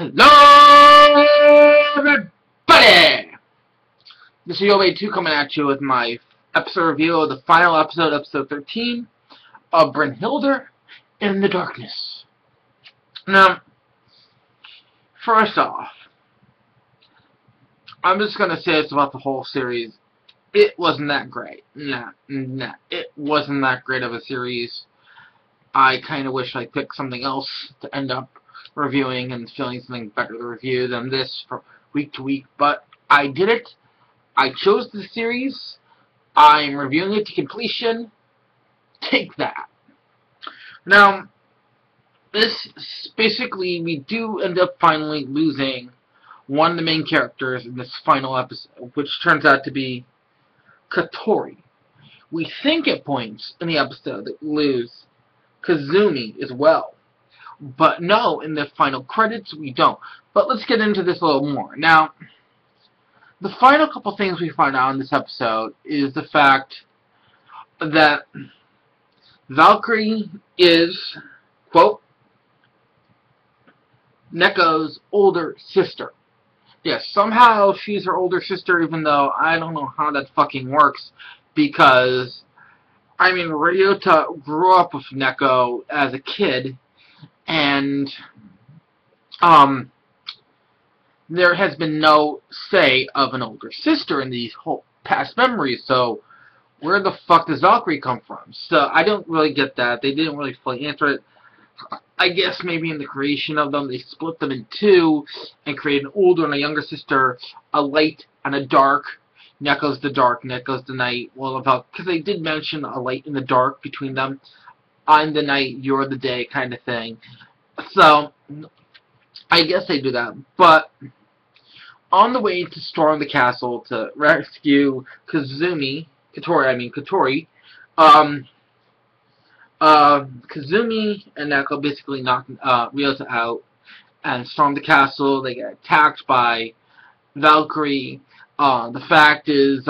Hello, everybody! This is Yo2 coming at you with my episode review of the final episode, episode 13, of Brynhildr in the Darkness. Now, first off, I'm just going to say this about the whole series. It wasn't that great. Nah, it wasn't that great of a series. I kind of wish I picked something else to end up reviewing and feeling something better to review than this from week to week, but I did it. I chose the series. I'm reviewing it to completion. Take that. Now, this basically, we do end up finally losing one of the main characters in this final episode, which turns out to be Katori. We think at points in the episode that we lose Kazumi as well. But no, in the final credits, we don't. But let's get into this a little more. Now, the final couple things we find out in this episode is the fact that Valkyrie is, quote, Neko's older sister. Yes, somehow she's her older sister, even though I don't know how that fucking works, because, I mean, Ryota grew up with Neko as a kid, and there has been no say of an older sister in these whole past memories, so where the fuck does Valkyrie come from? So I don't really get that. They didn't really fully answer it. I guess maybe in the creation of them, they split them in two and created an older and a younger sister, a light and a dark. Neko's the dark, Neko's the night. Well, because they did mention a light and the dark between them. I'm the night, you're the day kind of thing. So, I guess they do that. But, on the way to storm the castle to rescue Kazumi, Katori, Kazumi and Neko basically knock Ryota out and storm the castle. They get attacked by Valkyrie. The fact is,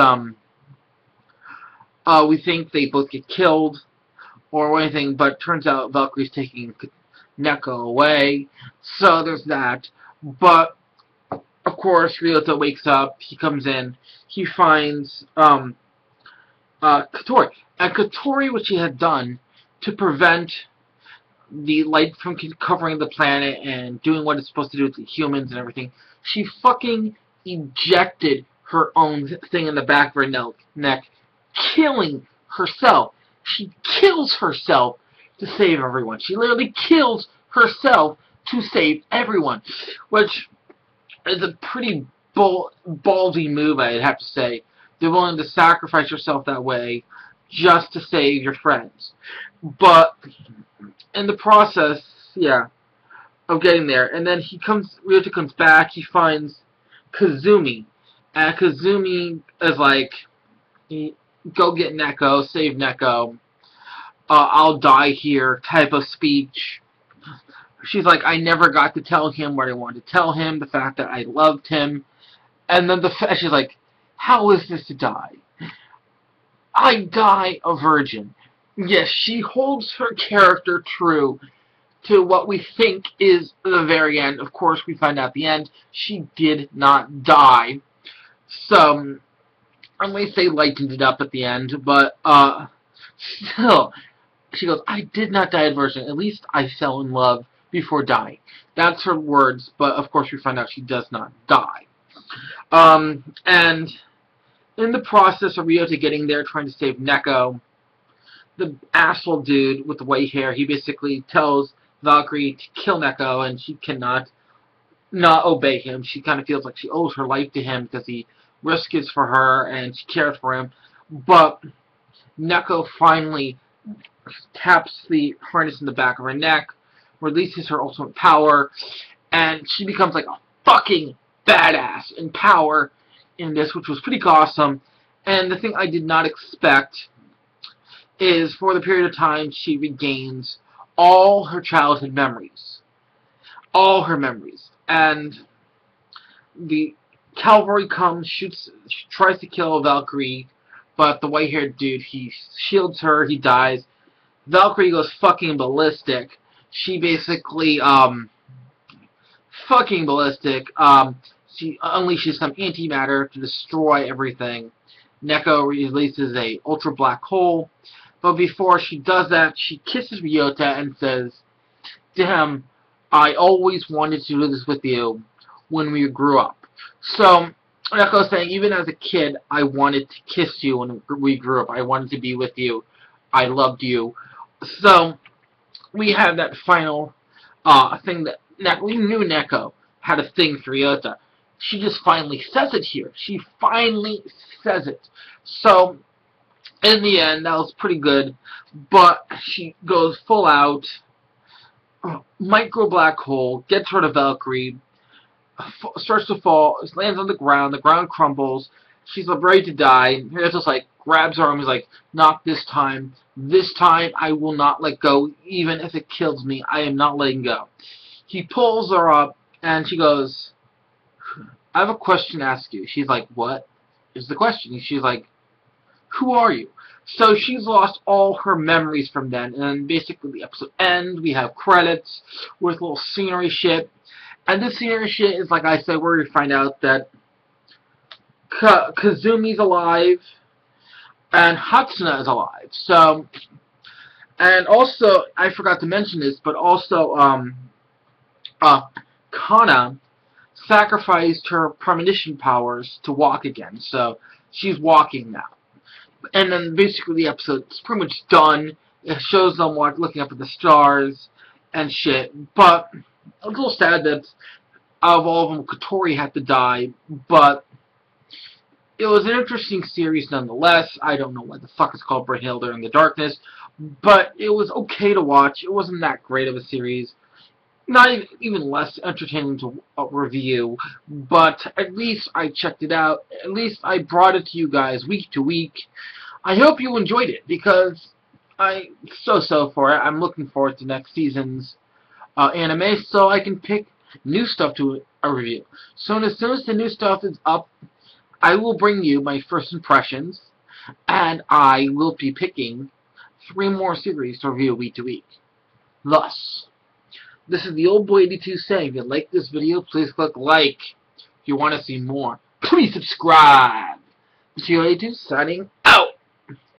we think they both get killed or anything, but it turns out Valkyrie's taking Neko away, so there's that. But, of course, Ryota wakes up, he comes in, he finds Katori. And Katori, what she had done to prevent the light from covering the planet and doing what it's supposed to do with the humans and everything, she fucking ejected her own thing in the back of her neck, killing herself. She kills herself to save everyone. She literally kills herself to save everyone, which is a pretty ballsy move, I'd have to say. They're willing to sacrifice yourself that way just to save your friends. But in the process, yeah, of getting there, and then Ryota comes back, he finds Kazumi, and Kazumi is like, go get Neko, save Neko, I'll die here type of speech. She's like, I never got to tell him what I wanted to tell him, the fact that I loved him. And then she's like, how is this to die? I die a virgin. Yes, she holds her character true to what we think is the very end. Of course, we find out at the end, she did not die. So, at least they lightened it up at the end, but, still, she goes, I did not die a virgin. At least I fell in love before dying. That's her words, but of course we find out she does not die. And in the process of Ryota getting there, trying to save Neko, the asshole dude with the white hair, he basically tells Valkyrie to kill Neko, and she cannot not obey him. She kind of feels like she owes her life to him because he risked it for her and she cares for him. But Neko finally taps the harness in the back of her neck, releases her ultimate power, and she becomes like a fucking badass in power in this, which was pretty awesome. And the thing I did not expect is for the period of time she regains all her childhood memories. All her memories. And the cavalry comes, tries to kill Valkyrie, but the white-haired dude, he shields her, he dies. Valkyrie goes fucking ballistic. She basically fucking ballistic. She unleashes some antimatter to destroy everything. Neko releases a ultra black hole, but before she does that, she kisses Ryota and says, "Damn, I always wanted to do this with you when we grew up." So Neko's saying, even as a kid, I wanted to kiss you when we grew up. I wanted to be with you. I loved you. So we have that final thing that we knew Neko had a thing for Ryota. She just finally says it here. She finally says it. So in the end, that was pretty good. But she goes full out, micro black hole, gets rid of Valkyrie, starts to fall, lands on the ground crumbles, she's ready to die. Ryuto's like, grabs her arm, he's like, not this time. This time I will not let go, even if it kills me, I am not letting go. He pulls her up, and she goes, I have a question to ask you. She's like, what is the question? She's like, who are you? So she's lost all her memories from then, and basically the episode ends. We have credits with little scenery shit, and this scenery shit is, like I said, where we find out that Kazumi's alive and Hatsuna is alive. So, and also, I forgot to mention this, but also, Kana sacrificed her premonition powers to walk again, so she's walking now. And then basically the episode's pretty much done. It shows them looking up at the stars and shit, but a little sad that out of all of them, Kotori had to die, but it was an interesting series nonetheless. I don't know why the fuck it's called Brynhildr in the Darkness, but it was okay to watch. It wasn't that great of a series. Not even less entertaining to review, but at least I checked it out. At least I brought it to you guys week to week. I hope you enjoyed it, because I'm so for it. I'm looking forward to next season's anime, so I can pick new stuff to review. So as soon as the new stuff is up, I will bring you my first impressions, and I will be picking 3 more series to review week to week. Thus, this is the old boy 82 saying, if you like this video, please click like. If you want to see more, please subscribe. This is 82 signing